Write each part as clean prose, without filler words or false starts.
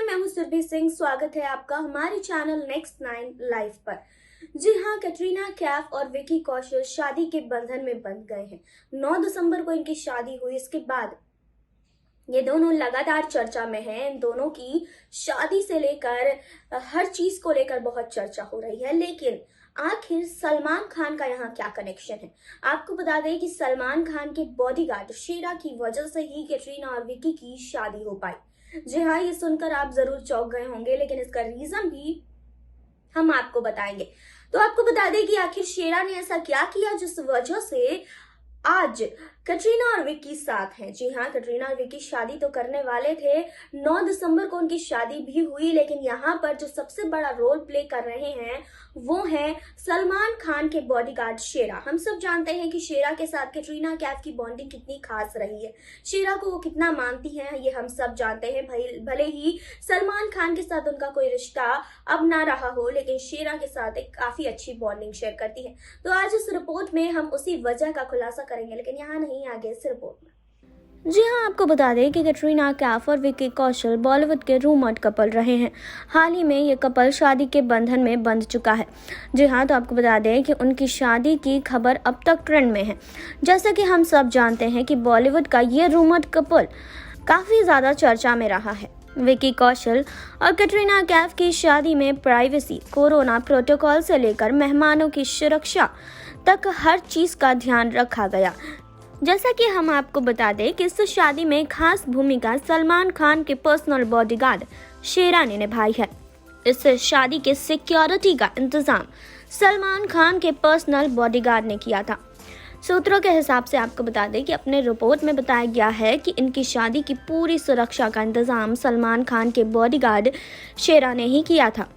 मैं हूं सुरभि सिंह। स्वागत है आपका हमारे चैनल नेक्स्ट 9 लाइव पर। जी हाँ, कैटरीना कैफ और विकी कौशल शादी के बंधन में बंध गए हैं। 9 दिसंबर को इनकी शादी हुई। इसके बाद ये दोनों लगातार चर्चा में हैं। इन दोनों की शादी से लेकर हर चीज को लेकर बहुत चर्चा हो रही है, लेकिन आखिर सलमान खान का यहाँ क्या कनेक्शन है? आपको बता दें कि सलमान खान के बॉडीगार्ड शेरा की वजह से ही कैटरीना और विकी की शादी हो पाई। जी हाँ, ये सुनकर आप जरूर चौंक गए होंगे, लेकिन इसका रीजन भी हम आपको बताएंगे। तो आपको बता दें कि आखिर शेरा ने ऐसा क्या किया जिस वजह से आज कैटरीना और विक्की साथ हैं। जी हाँ, कैटरीना और विक्की शादी तो करने वाले थे। 9 दिसंबर को उनकी शादी भी हुई, लेकिन यहाँ पर जो सबसे बड़ा रोल प्ले कर रहे हैं वो है सलमान खान के बॉडीगार्ड शेरा। हम सब जानते हैं कि शेरा के साथ कैटरीना कैफ की बॉन्डिंग कितनी खास रही है। शेरा को वो कितना मानती हैं ये हम सब जानते हैं। भले ही सलमान खान के साथ उनका कोई रिश्ता अब ना रहा हो, लेकिन शेरा के साथ एक काफी अच्छी बॉन्डिंग शेयर करती है। तो आज इस रिपोर्ट में हम उसी वजह का खुलासा करेंगे, लेकिन यहाँ नहीं, आगे इस रिपोर्ट में। जी हाँ, आपको बता दें कि कैटरीना कैफ और विकी कौशल बॉलीवुड के रूमर्ड कपल रहे हैं। हाल ही में ये कपल शादी के बंधन में बंध चुका है। जी हाँ, तो आपको बता दें कि उनकी शादी की खबर अब तक ट्रेंड में है। जैसा कि हम सब जानते हैं कि बॉलीवुड का ये रूमर्ड कपल काफ़ी ज़्यादा चर्चा में रहा है। विकी कौशल और कैटरीना कैफ की शादी में प्राइवेसी, कोरोना प्रोटोकॉल से लेकर मेहमानों की सुरक्षा तक हर चीज़ का ध्यान रखा गया। जैसा कि हम आपको बता दें कि इस शादी में खास भूमिका सलमान खान के पर्सनल बॉडीगार्ड शेरा ने निभाई है। इस शादी के सिक्योरिटी का इंतजाम सलमान खान के पर्सनल बॉडीगार्ड ने किया था। सूत्रों के हिसाब से आपको बता दें कि अपने रिपोर्ट में बताया गया है कि इनकी शादी की पूरी सुरक्षा का इंतजाम सलमान खान के बॉडीगार्ड शेरा ने ही किया था।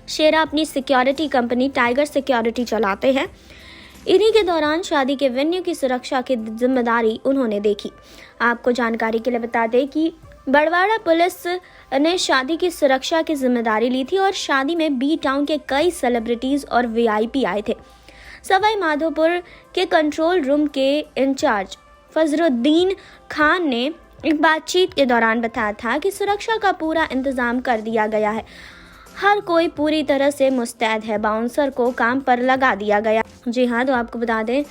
शेरा अपनी सिक्योरिटी कंपनी टाइगर सिक्योरिटी चलाते हैं। इन्हीं के दौरान शादी के वेन्यू की सुरक्षा की जिम्मेदारी उन्होंने देखी। आपको जानकारी के लिए बता दें कि बड़वाड़ा पुलिस ने शादी की सुरक्षा की जिम्मेदारी ली थी और शादी में बी टाउन के कई सेलिब्रिटीज और वीआईपी आए थे। सवाई माधोपुर के कंट्रोल रूम के इंचार्ज फजरुद्दीन खान ने एक बातचीत के दौरान बताया था कि सुरक्षा का पूरा इंतजाम कर दिया गया है। हर कोई पूरी तरह से मुस्तैद है। बाउंसर को काम पर लगा दिया गया। जी हाँ, तो आपको बता दें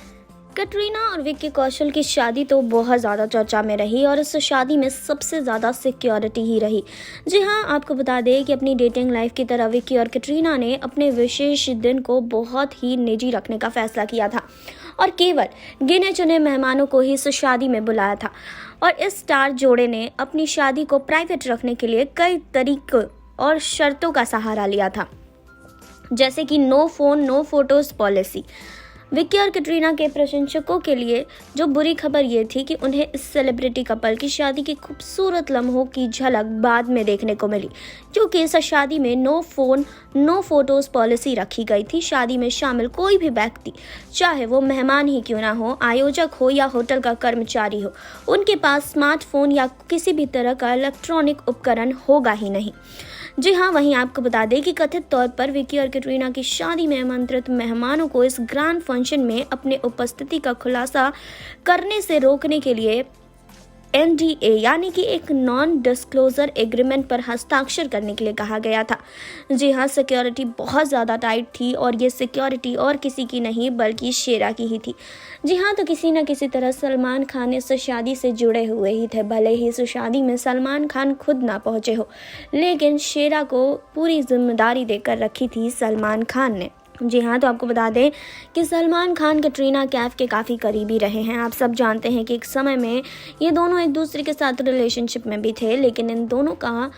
कैटरीना और विक्की कौशल की शादी तो बहुत ज़्यादा चर्चा में रही और इस शादी में सबसे ज़्यादा सिक्योरिटी ही रही। जी हाँ, आपको बता दें कि अपनी डेटिंग लाइफ की तरह विक्की और कैटरीना ने अपने विशेष दिन को बहुत ही निजी रखने का फैसला किया था और केवल गिने चुने मेहमानों को ही इस शादी में बुलाया था। और इस स्टार जोड़े ने अपनी शादी को प्राइवेट रखने के लिए कई तरीकों और शर्तों का सहारा लिया था, जैसे कि no phone no photos policy. Vicky और कैटरीना के प्रशंसकों के लिए जो बुरी खबर ये थी कि उन्हें इस सेलिब्रिटी कपल की शादी की खूबसूरत लम्हों की झलक बाद में देखने को मिली, क्योंकि इस शादी में no phone no photos policy रखी गई थी। शादी में शामिल कोई भी व्यक्ति, चाहे वो मेहमान ही क्यों ना हो, आयोजक हो या होटल का कर्मचारी हो, उनके पास स्मार्टफोन या किसी भी तरह का इलेक्ट्रॉनिक उपकरण होगा ही नहीं। जी हाँ, वहीं आपको बता दें कि कथित तौर पर विक्की और कैटरीना की शादी में आमंत्रित मेहमानों को इस ग्रैंड फंक्शन में अपने उपस्थिति का खुलासा करने से रोकने के लिए NDA यानी कि एक नॉन डिस्क्लोजर एग्रीमेंट पर हस्ताक्षर करने के लिए कहा गया था। जी हाँ, सिक्योरिटी बहुत ज़्यादा टाइट थी और ये सिक्योरिटी और किसी की नहीं बल्कि शेरा की ही थी। जी हाँ, तो किसी न किसी तरह सलमान खान इस शादी से जुड़े हुए ही थे। भले ही इस शादी में सलमान खान खुद ना पहुँचे हो, लेकिन शेरा को पूरी जिम्मेदारी देकर रखी थी सलमान खान ने। जी हाँ, तो आपको बता दें कि सलमान खान कैटरीना कैफ के काफ़ी करीबी रहे हैं। आप सब जानते हैं कि एक समय में ये दोनों एक दूसरे के साथ रिलेशनशिप में भी थे, लेकिन इन दोनों का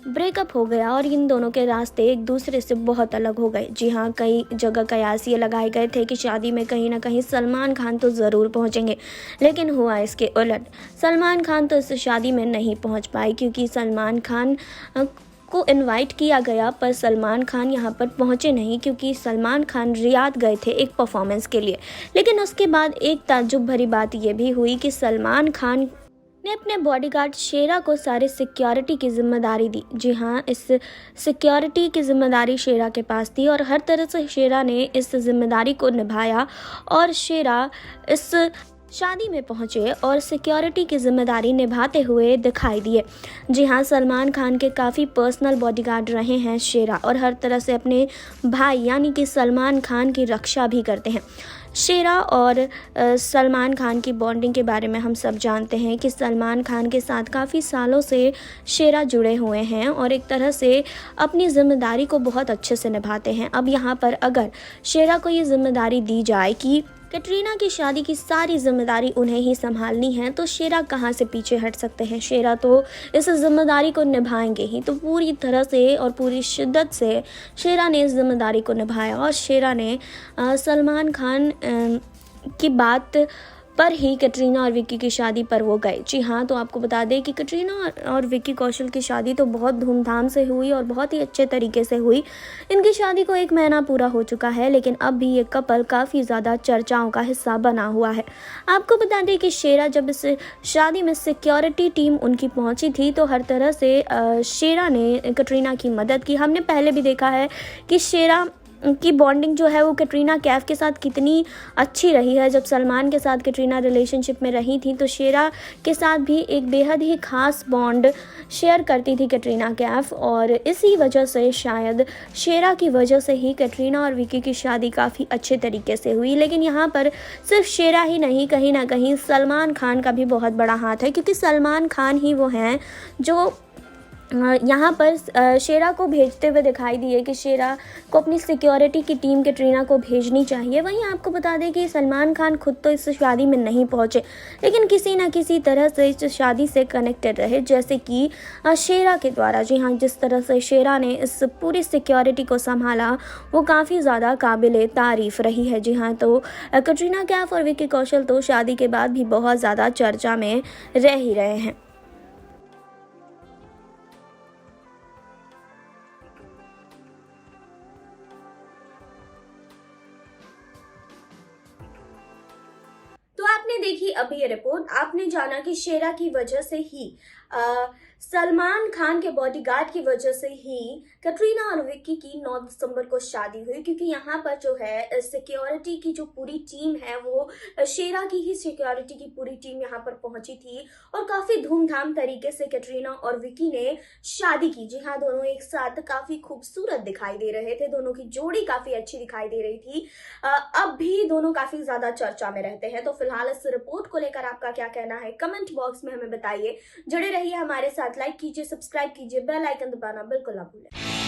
ब्रेकअप हो गया और इन दोनों के रास्ते एक दूसरे से बहुत अलग हो गए। जी हाँ, कई जगह कयास ये लगाए गए थे कि शादी में कहीं ना कहीं सलमान खान तो ज़रूर पहुंचेंगे, लेकिन हुआ इसके उलट। सलमान खान तो इस शादी में नहीं पहुंच पाए, क्योंकि सलमान खान को इनवाइट किया गया पर सलमान खान यहाँ पर पहुँचे नहीं, क्योंकि सलमान खान रियाद गए थे एक परफॉर्मेंस के लिए। लेकिन उसके बाद एक ताज्जुब भरी बात यह भी हुई कि सलमान खान ने अपने बॉडीगार्ड शेरा को सारे सिक्योरिटी की जिम्मेदारी दी। जी हाँ, इस सिक्योरिटी की जिम्मेदारी शेरा के पास थी और हर तरह से शेरा ने इस जिम्मेदारी को निभाया और शेरा इस शादी में पहुंचे और सिक्योरिटी की जिम्मेदारी निभाते हुए दिखाई दिए। जी हाँ, सलमान खान के काफ़ी पर्सनल बॉडीगार्ड रहे हैं शेरा, और हर तरह से अपने भाई यानी कि सलमान खान की रक्षा भी करते हैं। शेरा और सलमान खान की बॉन्डिंग के बारे में हम सब जानते हैं कि सलमान खान के साथ काफ़ी सालों से शेरा जुड़े हुए हैं और एक तरह से अपनी ज़िम्मेदारी को बहुत अच्छे से निभाते हैं। अब यहाँ पर अगर शेरा को ये ज़िम्मेदारी दी जाए कि कटरीना की शादी की सारी जिम्मेदारी उन्हें ही संभालनी है, तो शेरा कहाँ से पीछे हट सकते हैं। शेरा तो इस जिम्मेदारी को निभाएंगे ही, तो पूरी तरह से और पूरी शिद्दत से शेरा ने इस जिम्मेदारी को निभाया और शेरा ने सलमान खान की बात पर ही कटरीना और विक्की की शादी पर वो गए। जी हाँ, तो आपको बता दें कि कटरीना और विक्की कौशल की शादी तो बहुत धूमधाम से हुई और बहुत ही अच्छे तरीके से हुई। इनकी शादी को 1 महीना पूरा हो चुका है, लेकिन अब भी ये कपल काफ़ी ज़्यादा चर्चाओं का हिस्सा बना हुआ है। आपको बता दें कि शेरा जब इस शादी में सिक्योरिटी टीम उनकी पहुंची थी, तो हर तरह से शेरा ने कटरीना की मदद की। हमने पहले भी देखा है कि शेरा की बॉन्डिंग जो है वो कटरीना कैफ के साथ कितनी अच्छी रही है। जब सलमान के साथ कटरीना रिलेशनशिप में रही थी, तो शेरा के साथ भी एक बेहद ही ख़ास बॉन्ड शेयर करती थी कटरीना कैफ, और इसी वजह से शायद शेरा की वजह से ही कटरीना और विक्की की शादी काफ़ी अच्छे तरीके से हुई। लेकिन यहाँ पर सिर्फ शेरा ही नहीं, कहीं ना कहीं सलमान खान का भी बहुत बड़ा हाथ है, क्योंकि सलमान खान ही वो हैं जो यहाँ पर शेरा को भेजते हुए दिखाई दिए कि शेरा को अपनी सिक्योरिटी की टीम कटरीना को भेजनी चाहिए। वहीं आपको बता दें कि सलमान खान खुद तो इस शादी में नहीं पहुँचे, लेकिन किसी न किसी तरह से इस शादी से कनेक्टेड रहे, जैसे कि शेरा के द्वारा। जी हाँ, जिस तरह से शेरा ने इस पूरी सिक्योरिटी को संभाला वो काफ़ी ज़्यादा काबिले तारीफ़ रही है। जी हाँ, तो कटरीना कैफ और विक्की कौशल तो शादी के बाद भी बहुत ज़्यादा चर्चा में रह ही रहे हैं। तो आपने देखी अभी ये रिपोर्ट, आपने जाना कि शेरा की वजह से ही सलमान खान के बॉडीगार्ड की वजह से ही कटरीना और विक्की की 9 दिसंबर को शादी हुई, क्योंकि यहाँ पर जो है सिक्योरिटी की जो पूरी टीम है वो शेरा की ही सिक्योरिटी की पूरी टीम यहाँ पर पहुंची थी और काफी धूमधाम तरीके से कटरीना और विक्की ने शादी की। जी हाँ, दोनों एक साथ काफी खूबसूरत दिखाई दे रहे थे, दोनों की जोड़ी काफी अच्छी दिखाई दे रही थी। अब भी दोनों काफी ज्यादा चर्चा में रहते हैं। तो फिलहाल इस रिपोर्ट को लेकर आपका क्या कहना है, कमेंट बॉक्स में हमें बताइए। जुड़े रहिए हमारे साथ, लाइक कीजिए, सब्सक्राइब कीजिए, बेल आइकन दबाना बिल्कुल ना भूलें।